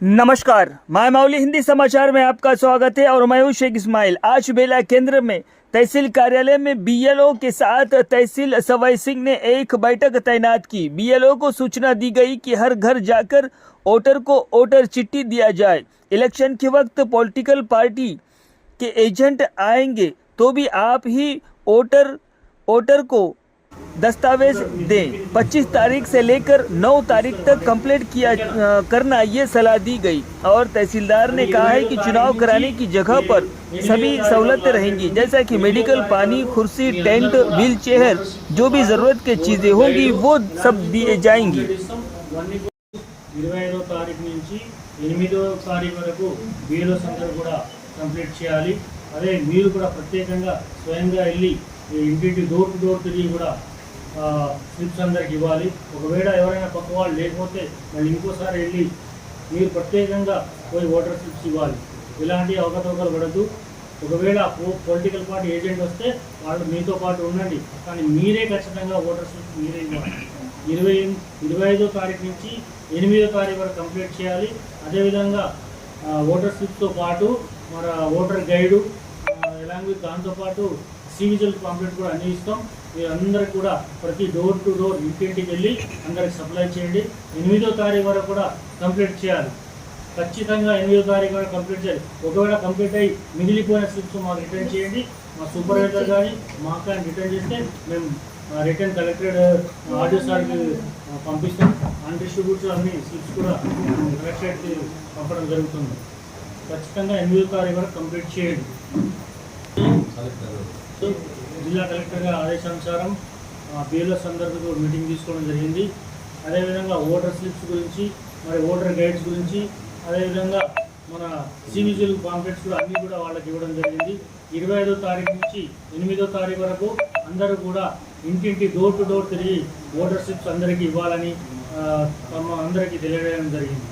नमस्कार, माय माउली हिंदी समाचार में आपका स्वागत है और मैं हूं शेख इस्माइल। आज बेला केंद्र में तहसील कार्यालय में बीएलओ के साथ तहसील सवाई सिंह ने एक बैठक तैनात की। बीएलओ को सूचना दी गई कि हर घर जाकर वोटर को वोटर चिट्ठी दिया जाए। इलेक्शन के वक्त पॉलिटिकल पार्टी के एजेंट आएंगे तो भी आप ही वोटर को दस्तावेज दें। 25 तारीख से लेकर 9 तारीख तक कंप्लीट करना ये सलाह दी गई और तहसीलदार ने कहा है कि चुनाव कराने की जगह पर सभी सहूलतें रहेंगी, जैसा कि मेडिकल, पानी, कुर्सी, टेंट, व्हील चेयर, जो भी ज़रूरत की चीज़ें होंगी वो सब दिए जाएंगी। 25వ తారీఖు నుంచి 8వ తారీఖు వరకు బిఎల్ఓస్ అందరూ కూడా కంప్లీట్ చేయాలి। అదే మీరు కూడా ప్రత్యేకంగా స్వయంగా వెళ్ళి ఇంటింటి డోర్ టు డోర్ తిరిగి కూడా స్లిప్స్ అందరికి ఇవ్వాలి। ఒకవేళ ఎవరైనా పక్క వాళ్ళు లేకపోతే మళ్ళీ ఇంకోసారి వెళ్ళి మీరు ప్రత్యేకంగా పోయి ఓటర్ స్లిప్స్ ఇవ్వాలి। ఇలాంటి అవకతవకలు పడద్దు। ఒకవేళ పొలిటికల్ పార్టీ ఏజెంట్ వస్తే వాళ్ళు మీతో పాటు ఉండండి, కానీ మీరే ఖచ్చితంగా ఓటర్ స్లిప్స్ మీరే ఇవ్వాలి। 25వ తారీఖు నుంచి 8వ తారీఖు వరకు కంప్లీట్ చేయాలి। అదేవిధంగా ఓటర్ స్లిప్తో పాటు మన ఓటర్ గైడు ఎలాంటి దాంతోపాటు సివిజిల్ పాంప్లెట్ కూడా అన్ని ఇస్తాం। మీరందరికీ కూడా ప్రతి డోర్ టు డోర్ ఇంటింటికి వెళ్ళి అందరికి సప్లై చేయండి। 8వ తారీఖు వరకు కూడా కంప్లీట్ చేయాలి। ఖచ్చితంగా 8వ తారీఖు వరకు కంప్లీట్ చేయాలి। ఒకవేళ కంప్లీట్ అయ్యి మిగిలిపోయిన స్లిప్స్ మాకు రిటర్న్ చేయండి। మా సూపర్వైజర్ కానీ మాకు కానీ రిటర్న్ చేస్తే మేము రిటర్న్ కలెక్టెడ్ ఆర్డీఓ సార్కి పంపిస్తాం। అన్డిస్ట్రిబ్యూట్స్ అన్ని స్లిప్స్ కూడా కలెక్టరేట్కి పంపడం జరుగుతుంది। ఖచ్చితంగా 8వ తారీఖు వరకు కంప్లీట్ చేయండి। జిల్లా కలెక్టర్ గారి ఆదేశానుసారం బిఎల్ఓస్ అందరితో మీటింగ్ తీసుకోవడం జరిగింది। అదేవిధంగా ఓటర్ స్లిప్స్ గురించి, మరి ఓటర్ గైడ్స్ గురించి, అదేవిధంగా మన సివిజిల్ పాంప్లెట్స్ కూడా అన్నీ కూడా వాళ్ళకి ఇవ్వడం జరిగింది। 25వ తారీఖు నుంచి 8వ తారీఖు వరకు అందరూ కూడా ఇంటింటి డోర్ టు డోర్ తిరిగి ఓటర్ స్లిప్స్ అందరికీ ఇవ్వాలని అందరికీ తెలియజేయడం జరిగింది।